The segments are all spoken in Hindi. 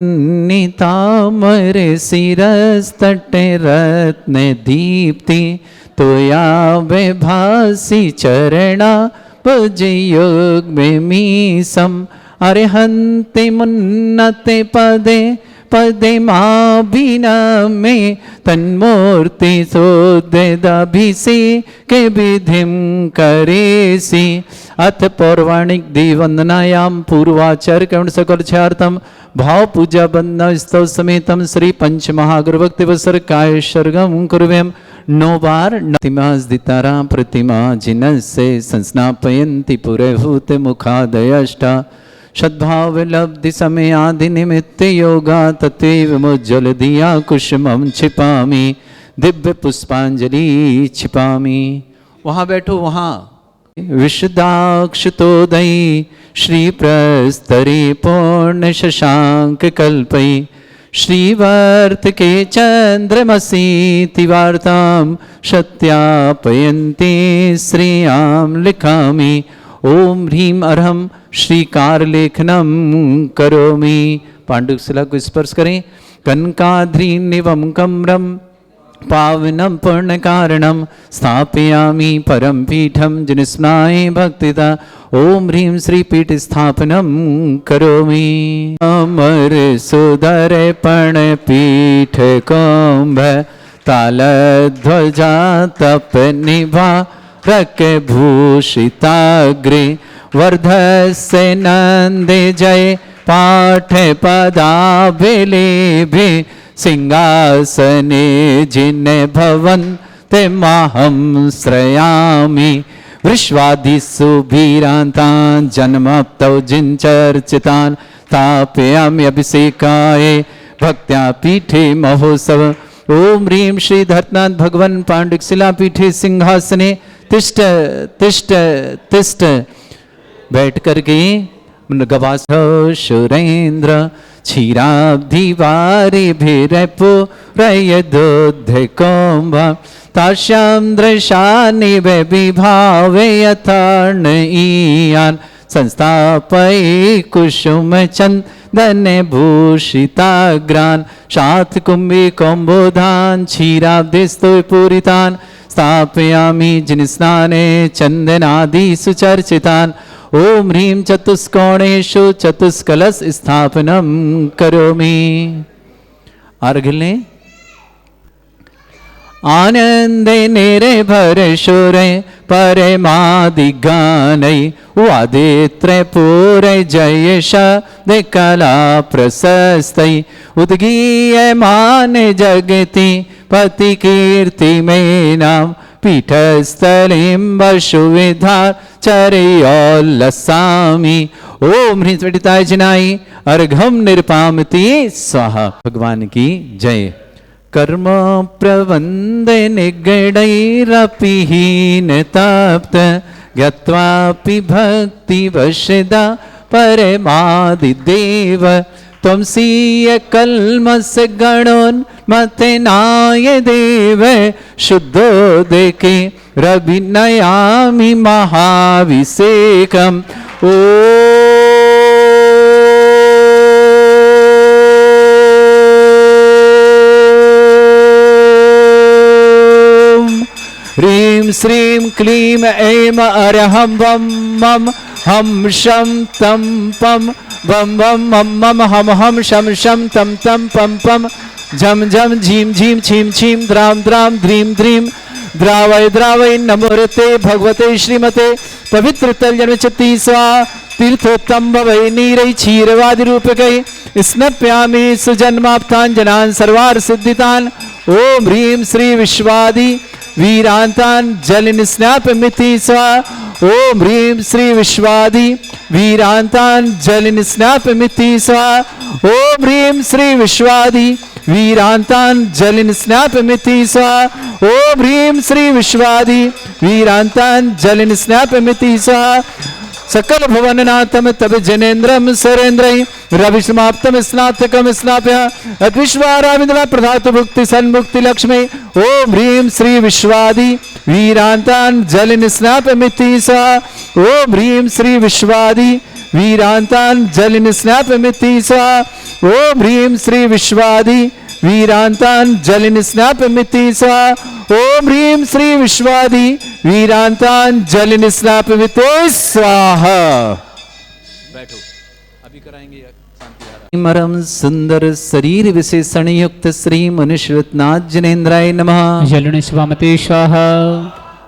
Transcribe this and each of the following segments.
नितामरे शिरस्तटे रत्न दीप्ति तोया भासी चरणा भुजयोग में मीसम अरिहन्ति मुन्नते पदे पदे माभिनमे तन्मूर्ति सोदेदाभिषे के विधिम करेसि। अथ पौराणिक दिवंदनायाम पूर्वाचार्य कर्ण सकल छार्थम भाव पूजा बंदना स्तव समेतम श्री पंच महागुरुभक्ति वसर काय सर्गम कुर्वेम। 9 बार नतिमास्दितारा प्रतिमा जिनसे संस्नापयन्ति पुरहूत मुखादयष्टा सद्भाव लब्धि समय आदि निमित्त योगा तत्व मुज्जल दिया कुसुमम छिपामी दिव्य पुष्पांजलि छिपामी। वहाँ बैठो वहाँ। विशदाक्षतोदयी श्री प्रस्तरी पूर्ण शशांक कल्पई श्रीवर्त के चंद्रमसी तिवार्ताम सत्यापयन्ति श्रियाम लिखामि। ओम ह्रीम अरहम श्रीकार लेखनम करोमि। पांडुशिला को स्पर्श करें। कनकाद्रि निवम कम्रम पावनम पूर्ण कारणम स्थापयामि परम पीठम जिनस्नाय भक्तिता। ओम ह्रीम श्री पीठ स्थापनम करोमि। अमर सुधर पण पीठ कुंभ ताल ध्वजा तप निभा रक भूषिताग्रे वर्धस्य नंदे जय पाठ पदाभिलेभे सिंहासने जिन भवन ते माहम श्रयामि। विश्वादिषु भीरान्तान् जन्मप्तौ जिनचर्चितान् स्थापयामि अभिषेकाय भक्त्या पीठे महोत्सव। ओम ह्रीं श्री धर्तनाथ भगवन् पांडुशिला पीठे सिंहासने तिष्ठ तिष्ठ तिष्ठ। बैठ करके गवास सुरेंद्र क्षीराब्धि वारि भिरपो रयदोद्ध कुंभ ताश्याम दृशानि विभावे यथार्ण ईयान संस्थापय कुसुम चंदन भूषिताग्रान सात कुंभी कुंभोधान क्षीराब्धिस्तु पूरितान स्थापयामि जिनस्नाने चंदनादि सुचर्चितान। ओम ह्रीं चतुष्कोणेषु चतुष्कलश स्थापनम करोमि। अर्घ्य लें। आनंदे निर्भर सुरे परमादिगानै वादित्रे पूरे जयश कला प्रशस्तै उद्गीयमान जगति पति कीर्ति में नाम पीठस्थलीं वसुविधार चरयोल्लसामि। ओम ह्रीं स्वटिताय जिनाय अर्घम निरपामति स्वाहा। भगवान की जय। कर्म प्रबंध निगडैरपि हीन तप्त ज्ञात्वापि भक्ति वशदा परमादिदेव त्वंसीय कल्मष गणोन्मते नाय देव शुद्धो देके रविनयामि महाभिषेकम्। ह्रीं श्रीं क्लीं ऐं अरहं वं मं हम शं तं पं वं वं मं मं हम हम शं शं तं तं पं पं झं झं झीं झीं छीं छीं द्रां द्रां ध्रीं ध्रीं द्रावय द्रावय नमोरते भगवते श्रीमते पवित्र तलजन्मचति स्वाहा। तीर्थोत्तम भवै नीरै क्षीरवादि रूपकै स्नप्यामि सुजन्माप्तान् जनान् सर्वार्थ सिद्धितान्। ओम ह्रीं श्री विश्वादि वीरांतान जल निस्नापमिति स्वाहा। ओम ह्रीं श्री विश्वादि वीरांतान जल निस्नापमिति स्वाहा। ओम ह्रीं श्री विश्वादि वीरांतान जल निस्नापमिति स्वाहा। ओम ह्रीं श्री विश्वादि वीरांतान जल निस्नापमिति स्वाहा। सकल भुवननाथम तब जनेन्द्रम सुरेन्द्रै रवि समाप्तम स्नातकम स्नाप्य अद्विश्वाराविंद्र प्रधातु भुक्ति सन्मुक्ति लक्ष्मी। ओम ह्रीं श्री विश्वादि वीरांतान जल निस्नापमिति स्वाहा। ओम ह्रीं श्री विश्वादि वीरांतांजलिं स्नापयमिति स्वाहा। ओम ह्रीं श्री विश्वादि वीरांतांजलिं स्नापयमिति स्वाहा। ओम ह्रीं श्री विश्वादि वीरांतांजलिं स्नापयमिति स्वाहा। बैठो, अभी कराएंगे मरम सुंदर शरीर विशेषण युक्त श्री मनुष्यनाथ जिनेन्द्राय नमः। जलनि स्वामते स्वाहा।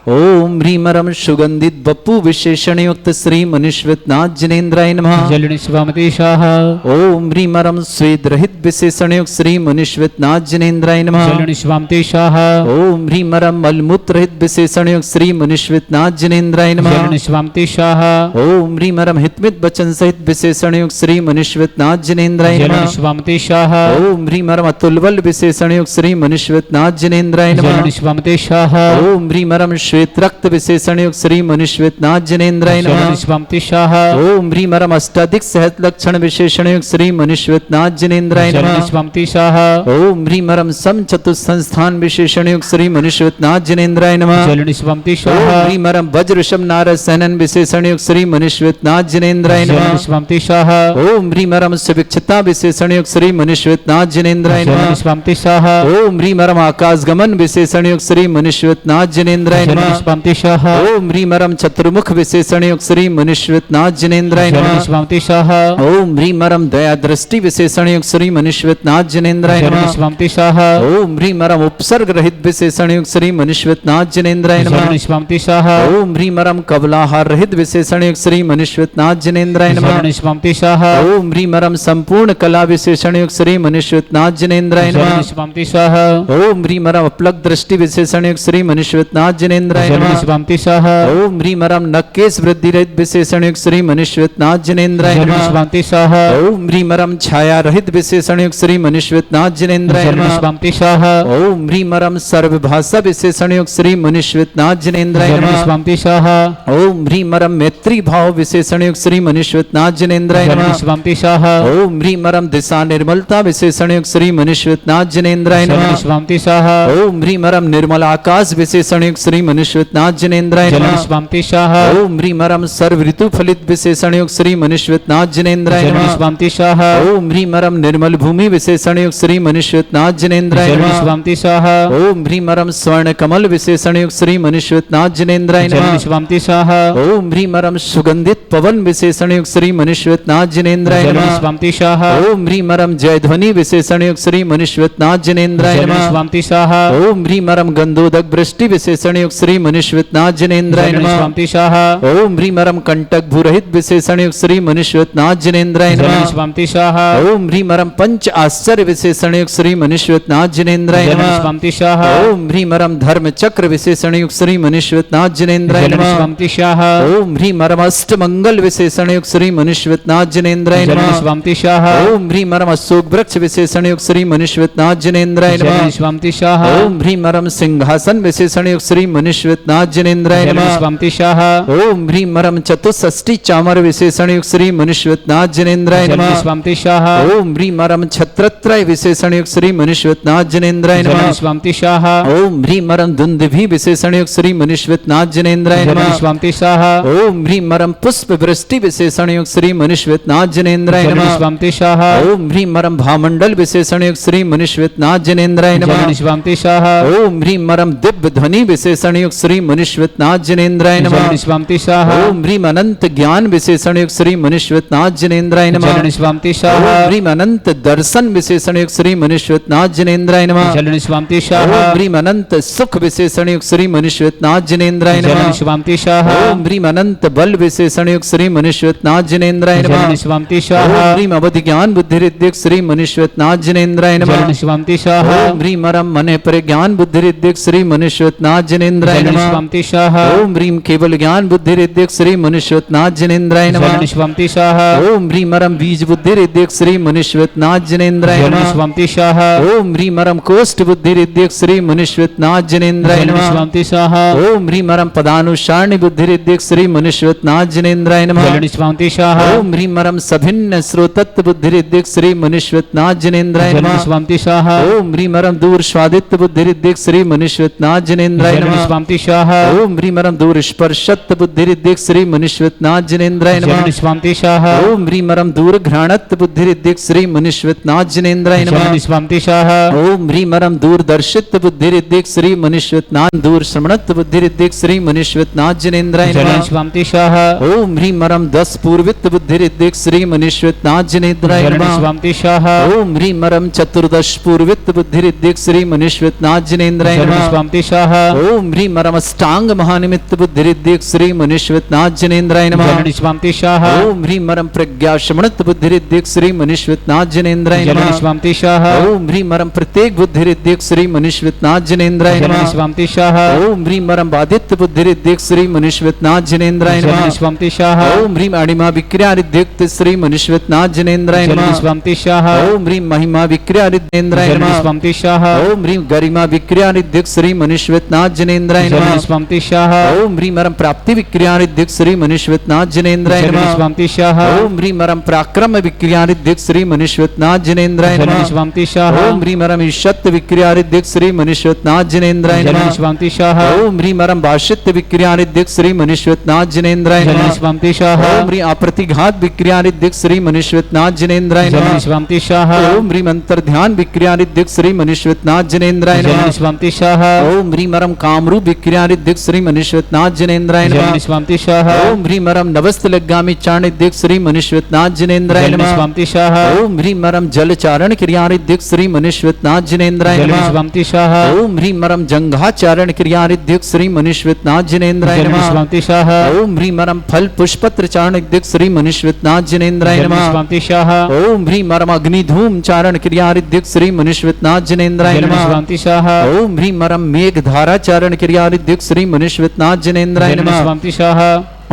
ओम ह्रीमरम सुगंधित बप्पू विशेषण युक्त श्री मनुष्यनाथ जिनेन्द्राय नमः। जलनि स्वामते स्वाहा। ओम ह्रीमरम स्वेद रहित विशेषण युक्त श्री मनुष्यनाथ जिनेन्द्राय नमः। जलनि स्वामते स्वाहा। ओम ह्रीमरम मलमूत्र रहित विशेषण युक्त श्री मनुष्यनाथ जिनेन्द्राय नमः। जलनि स्वामते स्वाहा। ओम ह्रीमरम हितमित वचन सहित विशेषण युक्त श्री मनुष्यनाथ जिनेन्द्राय नमः। जलनि स्वामते स्वाहा। ओम ह्रीमरम अतुलबल विशेषण युक्त श्री मनुष्यनाथ जिनेन्द्राय नमः। जलनि स्वामते स्वाहा। ओम ह्रीमरम श्वेत रक्त विशेषण युक्त श्री मनुष्यनाथ जिनेन्द्राय नमः। जलनि स्वामते स्वाहा। ओम ह्रीमरम अष्टाधिक सहत लक्षण विशेषण युक्त श्री मनुष्यनाथ जिनेन्द्राय जलनि नमः। स्वामते स्वाहा। ओम ह्रीमरम सम चतुस्संस्थान विशेषण युक्त श्री मनुष्यनाथ जिनेन्द्राय नमः। जलनि स्वामते ओम स्वाहा। ह्रीमरम वज्रशम नारद सैनन विशेषण युक्त श्री मनुष्यनाथ जिनेन्द्राय नमः। जलनि स्वामते स्वाहा। ओम ह्रीमरम सुविक्षता विशेषण युक्त श्री मनुष्यनाथ जिनेन्द्राय नमः। जलनि स्वामते स्वाहा। ओम ह्रीमरम आकाश गमन विशेषण युक्त श्री मनुष्यनाथ जिनेन्द्राय नमः। जलनि स्वामते स्वाहा। ओम ह्रीमरम चतुर्मुख विशेषण युक्त श्री मनुष्यनाथ जिनेन्द्राय जलनि नमः। स्वामते स्वाहा। ओम ह्रीमरम दया दृष्टि विशेषण युक्त श्री मनुष्यनाथ जिनेन्द्राय जलनि नमः। स्वामते स्वाहा। ओम ह्रीमरम उपसर्ग रहित विशेषण युक्त श्री मनुष्यनाथ जिनेन्द्राय नमः। जलनि स्वामते स्वाहा। ओम ह्रीमरम कबलाहार रहित विशेषण युक्त श्री मनुष्यनाथ जिनेन्द्राय नमः। जलनि स्वामते स्वाहा। ओम ह्रीमरम संपूर्ण कला विशेषण युक्त श्री मनुष्यनाथ जिनेन्द्राय नमः। जलनि स्वामते स्वाहा। ओम ह्रीमरम अपलक दृष्टि विशेषण युक्त श्री मनुष्यनाथ जिनेन्द्राय जलनि नमः। स्वामते स्वाहा। ओम ह्रीमरम नक्केश वृद्धि रहित विशेषण युक्त श्री मनुष्यनाथ जिनेन्द्राय जलनि नमः। स्वामते स्वाहा। ओम ह्रीमरम छाया रहित विशेषण युक्त श्री मनुष्यनाथ जिनेन्द्राय जलनि नमः। स्वामते स्वाहा। ओम ह्रीमरम सर्वभाषा विशेषण युक्त श्री मनुष्यनाथ जिनेन्द्राय जलनि नमः। स्वामते स्वाहा। ओम ह्रीमरम मैत्री भाव विशेषण युक्त श्री मनुष्यनाथ जिनेन्द्राय जलनि नमः। स्वामते स्वाहा। ओम ह्रीमरम दिशा निर्मलता विशेषण युक्त श्री मनुष्यनाथ जिनेन्द्राय जलनि नमः। स्वामते स्वाहा। ओम ह्रीमरम निर्मल आकाश विशेषण युक्त श्री मनुष्यनाथ जिनेन्द्राय जलनि नमः। स्वामते स्वाहा। ओम ह्रीमरम सर्व ऋतु फलित विशेषण युक्त श्री मनुष्यनाथ जिनेन्द्राय जलनि नमः। स्वामते स्वाहा। ओम ह्रीमरम निर्मल भूमि विशेषण युक्त श्री मनुष्यनाथ जिनेन्द्राय जलनि नमः। स्वामते स्वाहा। ओम ह्रीमरम स्वर्ण कमल विशेषण युक्त श्री मनुष्यनाथ जिनेन्द्राय जलनि नमः। स्वामते स्वाहा। ओम ह्रीमरम सुगंधित पवन विशेषण युक्त श्री मनुष्यनाथ जिनेन्द्राय जलनि नमः। स्वामते स्वाहा। ओम ह्रीमरम जयध्वनि विशेषण युक्त श्री मनुष्यनाथ जिनेन्द्राय जलनि नमः। स्वामते स्वाहा। ओम ह्रीमरम गंधोदक वृष्टि विशेषण युक्त श्री मनुष्यनाथ जिनेन्द्राय जलनि नमः। स्वामते स्वाहा। ओम ह्रीमरम कंटक भूरहित विशेषण युक्त श्री मनुष्यनाथ जिनेन्द्राय जलनि नमः। स्वामते स्वाहा। ओम ह्रीमरम पंच आश्चर्य विशेषण युक्त श्री मनुष्यनाथ जिनेन्द्राय जलनि नमः। स्वामते स्वाहा। ओम ह्रीमरम धर्म चक्र विशेषण युक्त श्री मनुष्यनाथ जिनेन्द्राय जलनि नमः। स्वामते स्वाहा। ओम ह्रीमरम अष्ट मंगल विशेषण युक्त श्री मनुष्यनाथ जिनेन्द्राय जलनि नमः। स्वामते स्वाहा। ओम ह्रीमरम अशोक वृक्ष विशेषण युक्त श्री मनुष्यनाथ जिनेन्द्राय नमः। जलनि स्वामते स्वाहा। ओम ह्रीमरम सिंहासन विशेषण युक्त श्री मनुष्यनाथ जिनेन्द्राय जलनि नमः। स्वामते स्वाहा। ओम ह्रीमरम चतुष्षष्टि चामर विशेषण युक्त श्री मनुष्यनाथ जिनेन्द्राय जलनि नमः। स्वामते स्वाहा। ओम ह्रीमरम छत्रत्रय विशेषण युक्त श्री मनुष्यनाथ जिनेन्द्राय नमः। जलनि स्वामते स्वाहा। ओम ह्रीमरम दुंदुभि विशेषण युक्त श्री मनुष्यनाथ जिनेन्द्राय जलनि नमः। स्वामते स्वाहा। ओम ह्रीमरम पुष्प वृष्टि विशेषण युक्त श्री मनुष्यनाथ जिनेन्द्राय जलनि नमः। स्वामते स्वाहा। ओम ह्रीमरम भामंडल विशेषण युक्त श्री मनुष्यनाथ जिनेन्द्राय नमः। जलनि स्वामते स्वाहा। ओम ह्रीमरम दिव्य ध्वनि विशेषण युक्त श्री मनुष्यनाथ जिनेन्द्राय नमः। जलनि स्वामते स्वाहा। ओम ह्रीम अनंत ज्ञान विशेषण युक्त श्री मनुष्यनाथ जिनेन्द्राय नमः। जलनि स्वामते स्वाहा। ओम ह्रीम अनंत दर्शन विशेषण युक्त श्री मनुष्यनाथ जिनेन्द्राय नमः। जलनि स्वामते ओम स्वाहा। ह्रीम अनंत सुख विशेषण युक्त श्री मनुष्यनाथ जिनेन्द्राय नमः। जलनि स्वामते स्वाहा। ओम ह्रीम अनंत बल विशेषण युक्त श्री मनुष्यनाथ जिनेन्द्राय नमः। जलनि स्वामते ओम स्वाहा। ह्रीम अवधि ज्ञान बुद्धि रिद्धिक श्री मनुष्यनाथ जिनेन्द्राय नमः। जलनि स्वामते स्वाहा। ओम ह्रीम अरम मने पर ज्ञान बुद्धि रिद्धिक श्री मनुष्यनाथ जिनेन्द्राय जलनि नमः। स्वामते स्वाहा। ओम ह्रीम केवल ज्ञान बुद्धि रिद्धिक श्री मनुष्यनाथ जिनेन्द्राय नमः। जलनि स्वामते स्वाहा। ओम ह्रीम अरम बीज बुद्धि रिद्धिक श्री मनुष्यनाथ जिनेन्द्राय जलनि नमः। स्वामते स्वाहा। ओम ह्रीम अरम कोष्ठ बुद्धि रिद्धिक श्री मनुष्यनाथ जिनेन्द्राय जलनि नमः। स्वामते स्वाहा। ओम ह्रीम अरम पदानुसारणी बुद्धि रिद्धिक श्री मनुष्यनाथ जिनेन्द्राय नमः। जलनि स्वामते स्वाहा। ओम ह्रीम अरम सभिन्न श्रोतत्व बुद्धि रिद्धिक श्री मनुष्यनाथ जिनेन्द्राय जलनि नमः। स्वामते स्वाहा। ओम ह्रीम अरम दूर स्वादित्व बुद्धि रिद्धिक श्री मनुष्यनाथ जिनेन्द्राय जलनि नमः। स्वामी शाह ओम ह्रीमरम दूर स्पर्शत बुद्धिरिद्धिक श्री मनुष्यनाथ जिनेन्द्राय नमः शरण स्वामी शाह ओम ह्रीमरम दूर घ्राणत बुद्धिरिद्धिक श्री मनुष्यनाथ जिनेन्द्राय नमः शरण स्वामी शाह ओम ह्रीमरम दूर दर्शित बुद्धिरिद्धिक श्री मनुष्यनाथ दूर श्रवणत बुद्धिरिद्धिक श्री मनुष्यनाथ जिनेन्द्राय शरण नमः स्वामी शाह ओम ह्रीमरम 10 पूर्वित बुद्धिरिद्धिक श्री मनुष्यनाथ जिनेन्द्राय शरण नमः स्वामी शाह ओम ह्रीमरम 14 पूर्वित बुद्धिरिद्धिक श्री मनुष्यनाथ जिनेन्द्राय शरण नमः स्वामी शाह ओम ह्रीमरम अष्टांग महानिमित्त बुद्धिरिद्धिक श्री मनुष्यनाथ जिनेन्द्राय नमः शरण स्वामी शाह ओम ह्रीमरम प्रज्ञा श्रवणत बुद्धिरिद्धिक श्री मनुष्यनाथ जिनेन्द्राय शरण नमः स्वामी शाह ओम ह्रीमरम प्रत्येक बुद्धिरिद्धिक श्री मनुष्यनाथ जिनेन्द्राय शरण नमः स्वामी शाह ओम ह्रीमरम बाधित बुद्धिरिद्धिक श्री मनुष्यनाथ जिनेन्द्राय शरण नमः स्वामी शाह ओम ह्रीम अणिमा विक्रियारिद्धिक्त श्री मनुष्यनाथ जिनेन्द्राय शरण नमः स्वामी शाह ओम ह्रीम महिमा विक्रियारिद्रेन्द्राय शरण नमः स्वामी शाह ओम ह्रीम गरिमा विक्रियारिद्धिक श्री मनुष्यनाथ जिनेन्द्राय शरण नमः स्वामी शाह ओम ह्रीमरम प्राप्ति विक्रियारिद्धिक श्री मनुष्यनाथ जिनेन्द्राय शरण नमः स्वामी शाह ओम ह्रीमरम पराक्रम विक्रियारिद्धिक श्री मनुष्यनाथ जिनेन्द्राय शरण नमः स्वामी शाह ओम ह्रीमरम ईशत विक्रियारिद्धिक श्री मनुष्यनाथ जिनेन्द्राय शरण नमः स्वामी शाह ओम ह्रीमरम भाषित विक्रियारिद्धिक श्री मनुष्यनाथ जिनेन्द्राय शरण नमः स्वामी शाह ओम ह्रीम अप्रतिघात विक्रियारिद्धिक श्री मनुष्यनाथ जिनेन्द्राय शरण नमः स्वामी शाह ओम ह्रीम अंतर्ध्यान विक्रियारिद्धिक श्री मनुष्यनाथ जिनेन्द्राय शरण नमः स्वामी शाह ओम ह्रीमरम कामरूप विक्रियारिद्धिक श्री मनुष्यनाथ जिनेन्द्राय शरण नमः स्वामी शाह ओम ह्रीमरम नवस्तलगामी चाणिद्धिक श्री मनुष्यनाथ जिनेन्द्राय शरण नमः स्वामी शाह ओम ह्रीमरम जलचारण क्रियारिद्धिक श्री मनुष्यनाथ जिनेन्द्राय शरण नमः स्वामी शाह ओम ह्रीमरम जंघाचारण क्रियारिद्धिक श्री मनुष्यनाथ जिनेन्द्राय शरण नमः स्वामी शाह ओम ह्रीमरम फल पुष्पत्र चारणिद्धिक श्री मनुष्यनाथ जिनेन्द्राय शरण नमः स्वामी शाह ओम ह्रीमरम अग्निधूम चारण क्रियारिद्धिक श्री मनुष्यनाथ जिनेन्द्राय शरण नमः स्वामी शाह ओम ह्रीमरम मेघधारा चारण क्रियारिद्धिक श्री मनुष्यनाथ जिनेन्द्राय शरण नमः स्वामी शाह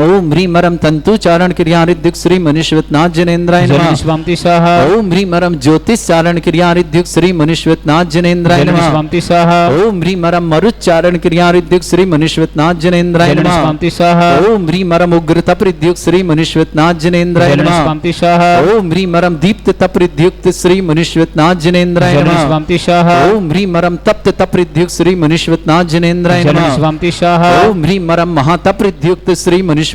ओम ह्रीमरम तंतुचारण क्रियारिद्धिक श्री मनुष्यनाथ जिनेन्द्राय शरण नमः स्वामी शाह ओम ह्रीमरम ज्योतिषचारण क्रियारिद्धिक श्री मनुष्यनाथ जिनेन्द्राय शरण नमः स्वामी शाह ओम ह्रीमरम मरुच्चारण क्रियारिद्धिक श्री मनुष्यनाथ जिनेन्द्राय शरण नमः स्वामी शाह ओम ह्रीमरम उग्र तपरिद्युक्त श्री मनुष्यनाथ जिनेन्द्राय शरण नमः स्वामी शाह ओम ह्रीमरम दीप्त तपरिद्युक्त श्री मनुष्यनाथ जिनेन्द्राय शरण नमः स्वामी शाह ओम ह्रीमरम तप्त तपरिद्युक्त श्री मनुष्यनाथ जिनेन्द्राय शरण नमः स्वामी शाह ओम ह्रीमरम महातपरिद्युक्त श्री मनुष्यनाथ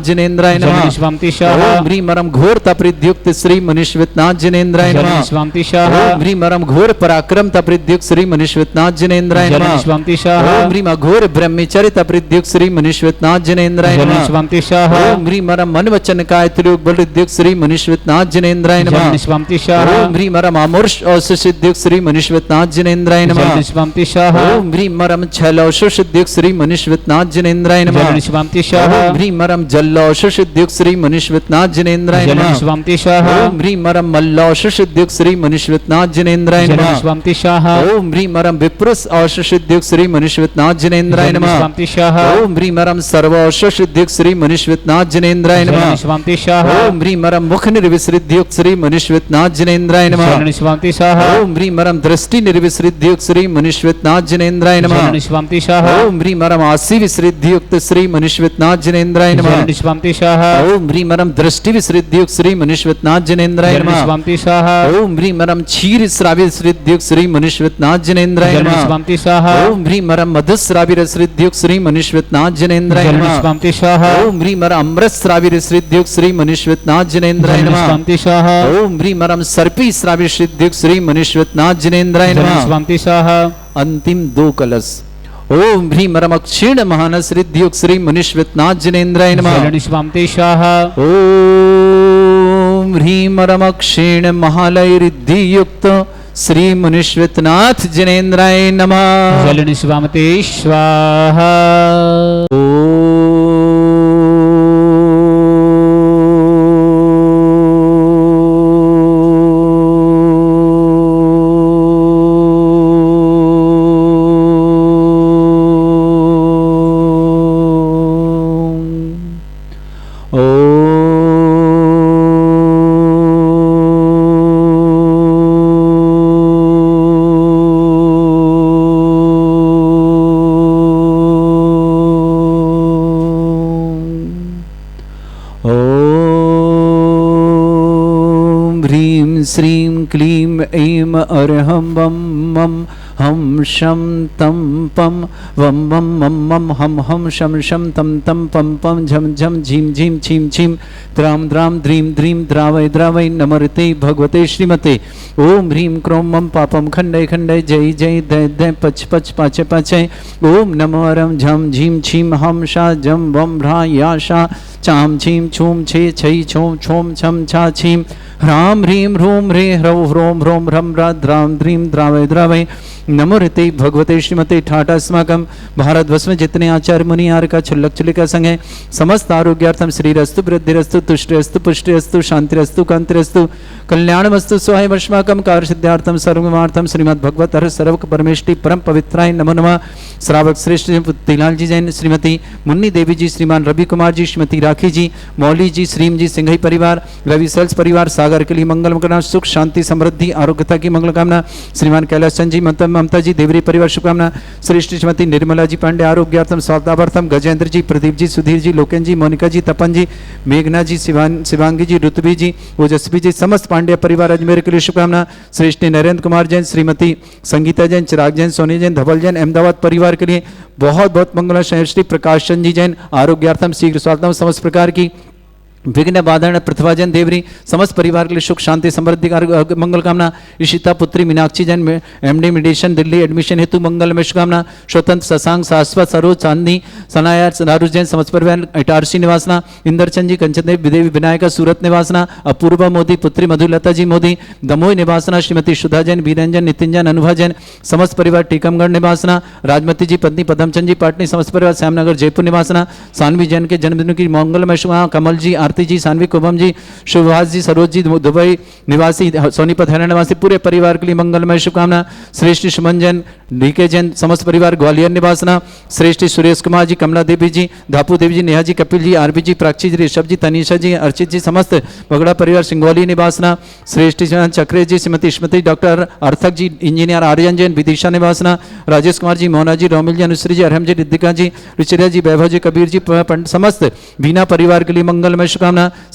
जिनेन्द्राय नमः शरण स्वामी शाह ओम ह्रीमरम घोर तपरिद्युक्त श्री मनुष्यनाथ जिनेन्द्राय शरण नमः स्वामी शाह ओम ह्रीमरम घोर पराक्रम तपरिद्युक्त श्री मनुष्यनाथ जिनेन्द्राय शरण नमः स्वामी शाह ओम ह्रीम घोर ब्रह्मचर्य तपरिद्युक्त श्री मनुष्यनाथ जिनेन्द्राय शरण नमः स्वामी शाह ओम ह्रीमरम मन वचन काय त्रियोग बलद्युक्त श्री मनुष्यनाथ जिनेन्द्राय नमः शरण स्वामी शाह ओम ह्रीमरम अमूर्ष औषुद्युक्त श्री मनुष्यनाथ जिनेन्द्राय नमः शरण स्वामी शाह ओम ह्रीमरम छलौषुद्युक्त श्री मनुष्यनाथ जिनेन्द्राय नमः शरण स्वामी शाह ओम ह्रीमरम जल्लौषुद्युक्त श्री मनुष्यनाथ जिनेन्द्राय शरण नमः स्वामी शाह ओम ह्रीमरम मल्लौषुद्युक्त श्री मनुष्यनाथ जिनेन्द्राय शरण नमः स्वामी शाह ओम ह्रीमरम विप्रुष औषुद्युक्त श्री मनुष्यनाथ जिनेन्द्राय शरण नमः स्वामी शाह ओम ह्रीमरम सर्वौषुद्युक्त श्री मनुष्यनाथ जिनेन्द्राय नमः शरण स्वामी शाह ओम ह्रीमरम मुख निर्विसृद्युक्त श्री मनुष्यनाथ जिनेन्द्राय नमः शरण स्वामी शाह ओम ह्रीमरम दृष्टि निर्विसृद्युक्त श्री मनुष्यनाथ जिनेन्द्राय नमः शरण स्वामी शाह ओम ह्रीमरम आसी विसृद्युक्त श्री मनुष्यनाथ जिनेन्द्राय नमः शरण स्वामी शाह ओम ह्रीमरम दृष्टि विसृद्युक्त श्री मनुष्यनाथ जिनेन्द्राय शरण नमः स्वामी शाह ओम ह्रीमरम क्षीर श्राविसृद्युक्त श्री मनुष्यनाथ जिनेन्द्राय शरण नमः स्वामी शाह ओम ह्रीमरम मधुश्राविरसृद्युक्त श्री मनुष्यनाथ जिनेन्द्राय शरण नमः स्वामी शाह ओम ह्रीमरम अमृतश्राविरसृद्युक्त श्री मनुष्यनाथ जिनेन्द्राय शरण नमः स्वामी शाह ओम ह्रीमरम सर्पी श्राविसृद्युक्त श्री मनुष्यनाथ जिनेन्द्राय शरण नमः स्वामी शाह अंतिम 2 कलश ओम ह्रीमरम क्षीण महानसृद्युक्त श्री मनुष्यनाथ जिनेन्द्राय नमः शरण स्वामी शाह ओम ह्रीमरम क्षीण महालयरिद्धियुक्त श्री मनुष्यनाथ जिनेन्द्राय नमः शरण स्वामी स्वाहा क्लीं ऐं अर्हं वं मं हम शं तं पं वं वं मं मं हम हम शं शं तं तं पं पं झं झं झीं झीं छीं छीं द्रां द्रां द्रीं द्रीं द्रावय द्रावय नमर्ते भगवते श्रीमते ओम ह्रीं क्रों मं पापं खण्डय खण्डय जय जय दय दय पच पच पाचय पाचय ओम नमो अरं झं झीं छीं हम शा जं वं भ्रा या शा चां छीं छूं छे छै छौं छौं छं छा छीं ह्रां ह्रीं ह्रूं ह्रे ह्रौं ह्रों ह्रों ह्रं ह्रा द्रां द्रीं द्रावय द्रावय नमो ऋते भगवते श्रीमते ठाटा अस्माकं भारतवर्ष में जितने आचार्य मुनि आर का छुल्लक छुलिका संग है समस्त आरोग्यार्थम श्रीरस्तु वृद्धिरस्तु तुष्टिरस्तु पुष्टिरस्तु शांतिरस्तु कांतिरस्तु कल्याणमस्तु स्वाय वर्ष्माकं कार्य सिद्धार्थम सर्वमार्थम श्रीमद् भगवत हर सर्वक परमेष्टि परम पवित्राय नमो नमः। श्रावक श्रेष्ठ तिलाल जी जैन, श्रीमती मुन्नी देवी जी, श्रीमान रवि कुमार जी, श्रीमती राखी जी, मौली जी, श्रीम जी, सिंघई परिवार, रवि सेल्स परिवार, सागर के लिए मंगल कामना, सुख शांति समृद्धि आरोग्यता की मंगल कामना। श्रीमान कैलाश चंद जी, ममता जी, देवरी परिवार शुभकामना। श्रेष्ठ श्रीमती निर्मला जी पांडे आरोग्यार्थम स्वास्थ्यार्थम, गजेंद्र जी, प्रदीप जी, सुधीर जी, लोकेन जी, मोनिका जी, तपन जी, मेघना जी, शिवांगी जी, ऋतुभी जी, ओजस्वी जी, समस्त पांड्या परिवार अजमेर के लिए शुभकामना। श्रेष्ठ नरेंद्र कुमार जैन, श्रीमती संगीता जैन, चिराग जैन, सोनी जैन, धवल जैन, अहमदाबाद परिवार के लिए बहुत बहुत मंगल। श्री प्रकाश चंद जी जैन आरोग्यार्थम शीघ्र स्वास्थ्य समस्त प्रकार की विघ्न बाधन पृथ्वाजन देवरी समस्त परिवार के लिए सुख शांति समृद्धि मंगल कामना। ऋषिता पुत्री Meenakshi Jain MD meditation Delhi admission हेतु मंगल में शुभकामना। स्वतंत्र शशांक शाश्वत सरोज चांदनी सनाया नारुज जैन समस्त परिवार इटारसी निवासना। इंद्रचंद जी कंचन देव विदेवी विनायका सूरत निवासना। अपूर्वा मोदी पुत्री मधुलता जी मोदी दमोह निवासना। श्रीमती सुधा जैन बीरंजन नितिन जैन अनुभा जैन समस्त परिवार टीकमगढ़ निवासना। राजमती जी पत्नी पदमचंद जी पाटनी समस्त परिवार श्यामनगर जयपुर निवासना। सानवी जैन के जन्मदिन की मंगल में शुभकामना। कमल जी जी सानवी कुबम जी सुभाष जी सरोज जी दुबई निवासी सोनीपत हरियाणा निवासी पूरे परिवार के लिए मंगलमय शुभकामना। श्रेष्ठ सुमन जैन डीके जैन समस्त परिवार ग्वालियर निवासना। श्रेष्ठ सुरेश कुमार जी कमला देवी जी धापू देवी जी नेहा जी कपिल जी आरबी जी प्राक्षी जी ऋषभ जी तनीषा जी अर्चित जी समस्त बगड़ा परिवार सिंगौली निवासना। श्रेष्ठ चक्रे जी श्रीमती स्मृति डॉक्टर अर्थक जी इंजीनियर आर्यन जैन विदिशा निवासना। राजेश कुमार जी मोहना जी रोमिल जी अनुश्री जी अरहम जी रिद्धिका जी रुचिरा जी वैभव जी कबीर जी समस्त बीना परिवार के लिए मंगलमय शुभकामना।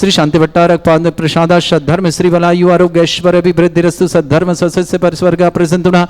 श्री शांति भट्टारक पाद प्रसादा सद्धर्म श्री वलायु आरोग्य ऐश्वर्य अभिवृद्धिरस्तु सद्धर्म सस्य पर स्वर्ग प्रसन्ना।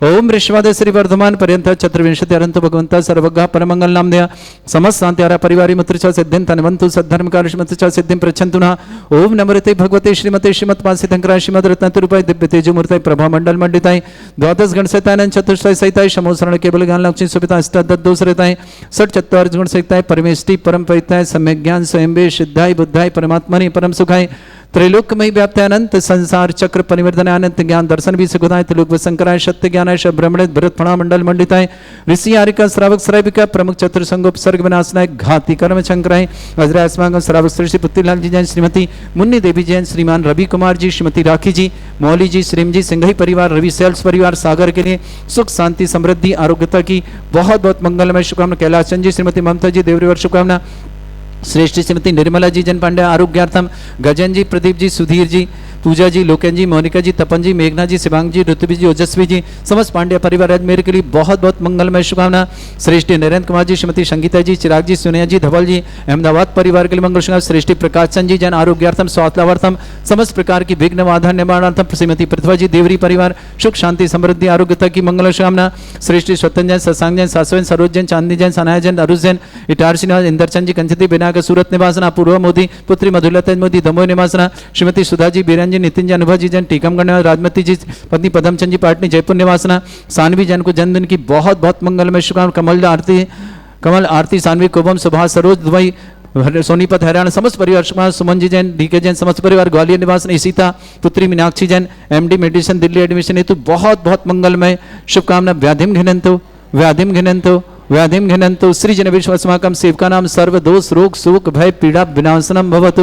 ओम ऋषवाद श्री वर्धमान पर्यंत चतुर्विंशति अरंत भगवंत सर्वज्ञ परमंगल नामधेय समस्त शांत्यारा परिवारी मुत्र च सिद्धिं तनवन्तु सद्धर्म कार्यश्मत च सिद्धिं प्रच्छन्तुना। ओम नमृते भगवते श्रीमते श्रीमत्पासितंकराय श्रीमद् रत्नतुरूपाय दिव्य तेजोमूर्ताय प्रभा मंडल मंडिताय द्वादश गण सहिताय चतुष्टय सहिताय शमोसरण केवल ज्ञान लक्ष्मी सुपिता अष्टादश दोष रहताय षट चत्वार गुण सहिताय परमेष्टि परम पविताय सम्यक ज्ञान स्वयं सिद्धाय बुद्धाय परमात्मनि परम सुखाय त्रैलोक्यमयी व्याप्त्यानंत संसार चक्र परिवर्तन अनंत ज्ञान दर्शन भी सुखदाय त्रिलोक शंकराय सत्य ज्ञानाय ब्रह्मणे भरत फणा मंडल मंडिताय ऋषि आरिका श्रावक श्राविका प्रमुख चतुर संगोपसर्ग विनाशनाय घाती कर्म शंकराय वज्रास्मागम श्रावक श्री पुत्रीलाल जी जैन श्रीमती मुन्नी देवी जैन श्रीमान रवि कुमार जी श्रीमती राखी जी मौली जी श्रीम जी सिंघई परिवार रवि सेल्स परिवार सागर के लिए सुख शांति समृद्धि आरोग्यता की बहुत बहुत मंगलमय शुभकामना। कैलाश चंद जी श्रीमती ममता जी देवरीवर शुभकामना। श्रेष्ठ श्रीमती निर्मला जी जन पांडे आरोग्यार्थम गजन जी प्रदीप जी सुधीर जी पूजा जी लोकेन जी मोनिका जी तपन जी मेघना जी शिवांग जी ऋतुभी जी ओजस्वी जी समस्त पांड्या परिवार अजमेर के लिए बहुत बहुत मंगलमय शुभकामना। श्रेष्ठ नरेंद्र कुमार जी श्रीमती संगीता जी चिराग जी सोनिया जी धवल जी अहमदाबाद परिवार के लिए मंगल शुभकामना। श्रेष्ठ प्रकाश चंद जी जन आरोग्यार्थम स्वास्थ्यार्थम समस्त प्रकार की विघ्न बाधा निवारणार्थम श्रीमती पृथ्वा जी देवरी परिवार सुख शांति समृद्धि आरोग्यता की मंगल शुभकामना। श्रेष्ठ स्वतन जैन शशांक जैन सासवेन सरोज जैन चांदनी जैन सनाया जैन अरुज जैन इटारसी निवास इंद्रचंद जी कंचती बिना सूरत निवासना। पूर्व मोदी पुत्री मधुलता मोदी दमोह निवासना। श्रीमती सुधा जी बीरंजन नितिन जैन अनुभा जी जैन टीकमगढ़ निवास। राजमती जी पत्नी पदमचंद जी पाटनी जयपुर निवासना। सानवी जैन को जन्मदिन की बहुत बहुत मंगलमय शुभकामना। कमल आरती सानवी कुबम सुभाष सरोज दुबई सोनीपत हरियाणा समस्त परिवार। सुमन जी जैन डीके जैन समस्त परिवार ग्वालियर निवास। इसीता पुत्री Meenakshi Jain MD medicine Delhi admission हेतु बहुत बहुत मंगलमय शुभकामना। व्याधिम घिनंतु व्याधिम घिनंतु व्याधिम घिनंतु सृजन विश्वस्माकं सेवका नाम सर्व दोष रोग सुख भय पीड़ा विनाशनम भवतु।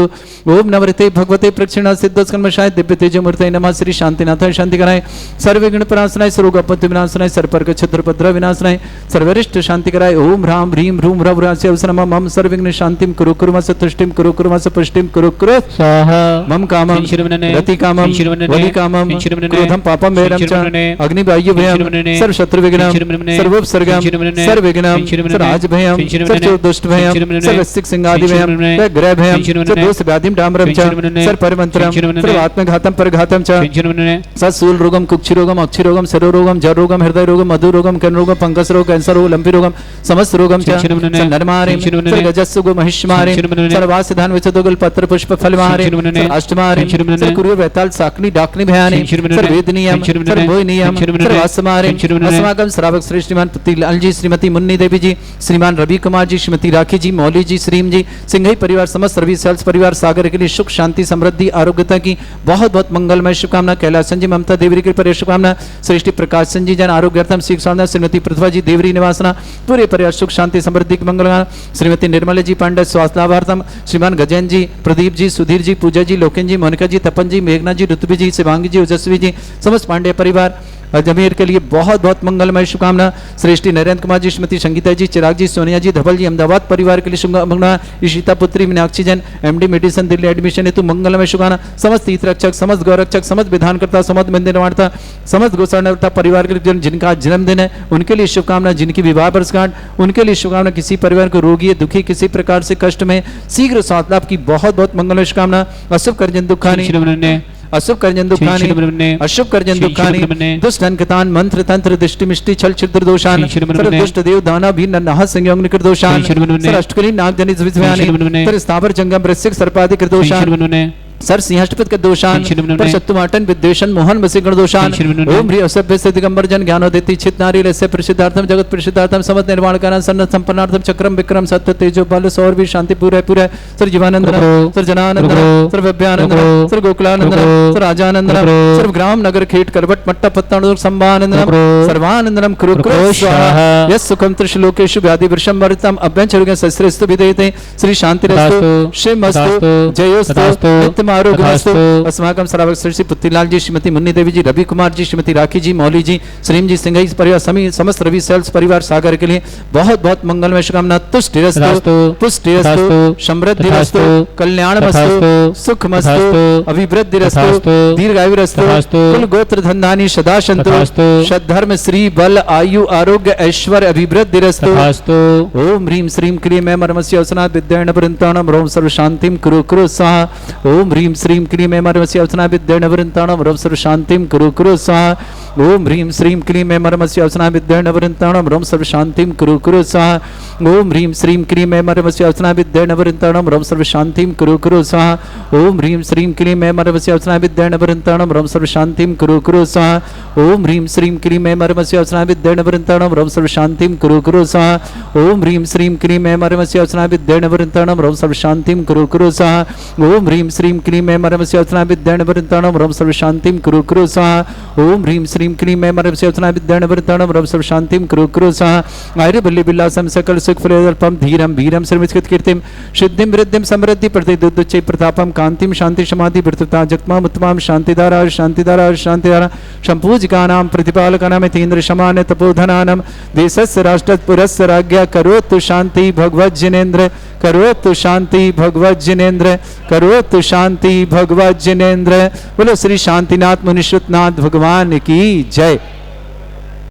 ओम नवृते भगवते प्रक्षिणा सिद्धस्कर्मशाय दिव्य तेजोमूर्तये नमः। श्री शांतिनाथाय शांति कराय सर्व विघ्न प्रणाशनाय सर्व आपत्ति विनाशनाय सर्वपर्क क्षत्र उपद्रव विनाशनाय सर्वरिष्ट शांति कराय। ओम ह्रां ह्रीं ह्रूं ह्रव ह्रास्य अवसरम मम सर्व विघ्न शांतिम कुरु कुर्मस तुष्टिम कुरु कुर्मस पुष्टिम कुरु कुरु स्वाहा। मम कामं रति कामं वलि कामं क्रोधं पापं वैरं च अग्नि वायु भयं सर्व शत्रु विघ्नं सर्वोपसर्गं सर्व विघ्नम राज भयम दुष्ट भयम सर्वस्तिक सिंगादि भयम ग्रह भयम दोष व्याधिम डामरम च परमंत्रम आत्मघातम परघातम च सूल रोगम कुक्षि रोगम अक्षि रोगम सरो रोगम जर रोगम हृदय रोगम मधु रोगम कर्ण रोगम पंकज रोग कैंसर रोग लंबी रोगम समस्त रोगम च नरमारे गजस्सु गो महिष्मारे सर्वासिधान विचदोगल पत्र पुष्प फलमारे अष्टमारे कुरु वेताल साकनी डाकनी भयानी सर्वेदनीयम सर्वोयनीयम सर्वासमारे अस्माकं श्रावक श्रेष्ठमान पुत्रीलाल जी श्रीमती मुन्नी देवी जी श्रीमान रवि कुमार जी श्रीमती राखी जी मौली जी श्रीम जी सिंघई परिवार समस्त रवि सेल्स परिवार सागर के लिए सुख शांति समृद्धि आरोग्यता की बहुत बहुत मंगलमय शुभकामना। कैलासन जी ममता देवरी के पर शुभकामना। सृष्टि प्रकाशन जी जन आरोग्यर्थम सीख साधना श्रीमती पृथ्वा जी देवरी निवासना पूरे परिवार सुख शांति समृद्धि की मंगलकामना। श्रीमती निर्मला जी पांडे स्वास्थ्य लाभार्थम श्रीमान गजेन जी प्रदीप जी सुधीर जी पूजा जी लोकेन जी मोनिका जी तपन जी मेघना जी ऋतुवी जी शिवांगी जी ओजस्वी जी समस्त पांडे परिवार अजमेर के लिए बहुत बहुत मंगलमय शुभकामना। श्रेष्ठी नरेंद्र कुमार जी श्रीमती संगीता जी चिराग जी सोनिया जी धवल जी अहमदाबाद परिवार के लिए शुभकामना। ईशिता पुत्री Meenakshi Jain MD medicine Delhi admission हेतु मंगलमय शुभकामना। समस्त हित रक्षक समस्त गौरक्षक समस्त विधानकर्ता समस्त मंदिर निर्माणता समस्त गोसाणता परिवार के लिए जिनका जन्मदिन है उनके लिए शुभकामना। जिनकी विवाह वर्षगांठ उनके लिए शुभकामना। किसी परिवार को रोगी दुखी किसी प्रकार से कष्ट में शीघ्र स्वास्थ्य लाभ की बहुत बहुत मंगलमय शुभकामना। अशुभ कर्जन दुखानी अशुभ कर्जन दुखानी अशुभ कर्जन दुखानी दुष्ट अंकतान मंत्र तंत्र दृष्टि मिष्टि छल छिद्र दोषान सर दुष्ट देव दाना भी नह संयोग निकृत दोषान सर अष्टकली नाग जनित विद्वानी सर स्थावर जंगम वृश्चिक सर्पाधिक दोषान सर सिंहष्टपद के दोषान पर शत्रुमाटन विद्वेषण मोहन वसीकरण दोषान ओम ह्री असभ्य से दिगंबर जन ज्ञानोदिति चित नारी लस्य प्रसिद्धार्थम जगत प्रसिद्धार्थम समस्त निर्माण कारण सन्न संपन्नार्थम चक्रम विक्रम सत्य तेजो बल सौर भी शांति पूरे पूरे सर जीवानंद सर जनानंद सर व्यभ्यानंद सर गोकुलानंद सर राजानंद सर ग्राम नगर खेट करवट मट्टा पत्ता संभानंद सर्वानंदनम कुरु यस सुखम त्रिशलोकेषु व्याधि वृषम वर्तम अभ्यंचरुगे सस्त्रस्तु विदेते श्री शांतिरस्तु शिवमस्तु जयोस्तु अस्माकं श्रावक श्री पुत्रीलाल जी श्रीमती मुन्नी देवी जी रवि कुमार जी श्रीमती राखी जी मौली जी श्रीम जी सिंघई परिवार समस्त रवि सेल्स परिवार सागर के लिए बहुत बहुत मंगलमय शुभकामना। तुष्टिरस्तु पुष्टिरस्तु समृद्धिरस्तु कल्याणमस्तु सुखमस्तु अभिवृद्धिरस्तु दीर्घायुरस्तु कुल गोत्र धन्धानि सदा सन्तु सद्धर्म श्री बल आयु आरोग्य ऐश्वर्य अभिवृद्धिरस्तु ओम ह्रीं श्रीं क्लीं ऐं मर्मस्य अवसनात् विद्येन वृन्ताणं रोम सर्व शांतिं कुरु कुरु स्वाहा। ओम ह्रीं श्रीं क्लीं ऐं मर्मस्य अवसनात् विद्येन वृन्ताणं रोम सर्व शांतिं कुरु कुरु स्वाहा। ओम ह्रीं श्रीं क्लीं ऐं मर्मस्य अवसनात् विद्येन वृन्ताणं रोम सर्व शांतिं कुरु कुरु स्वाहा। ओम ह्रीं श्रीं क्लीं ऐं मर्मस्य अवसनात् विद्येन वृन्ताणं रोम सर्व शांतिं कुरु कुरु स्वाहा। ओम ह्रीं श्रीं क्लीं ऐं मर्मस्य अवसनात् विद्येन वृन्ताणं रोम सर्व शांतिं कुरु कुरु स्वाहा। ओम ह्रीं श्रीं क्लीं ऐं मर्मस्य अवसनात् विद्येन वृन्ताणं रोम सर्व शांतिं कुरु कुरु स्वाहा। ओम ह्रीं श्रीं क्लीं ऐं मर्मस्य अवसनात् विद्येन वृन्ताणं रोम सर्व शांतिं कुरु कुरु स्वाहा। ओम ह्रीं श्रीं क्लीं ऐं मर्मस्य अवसनात् विद्येन वृन्ताणं रोम सर्व शांतिं कुरु कुरु स्वाहा। ओम ह्रीं श्रीं क्लीं ऐं मर्मस्य अवसनात् विद्येन वृन्ताणं रोम सर्व शांतिं कुरु कुरु स्वाहा। आयुर्बल्ली विलासं सकल सुख फलदल्पं धीरं वीरं सर्वस्कृत कीर्तिं सिद्धिं वृद्धिं समृद्धि प्रतिदुच्चै प्रतापं कांतिं शांति समाधि वृत्तता जगमाम उत्तमां शांतिदारा शांतिदारा शांतिदारा संपूजिकानां प्रतिपालकानां यतीन्द्र शमान्य तपोधनानां देशस्य राष्ट्रस्य पुरस्य राज्ञा करोतु शांति भगवत जिनेन्द्र करोतु शांति भगवत जिनेन्द्र करोतु शांति भगवत जिनेन्द्र। बोलो श्री शांतिनाथ मुनिश्रुतनाथ भगवान की जय।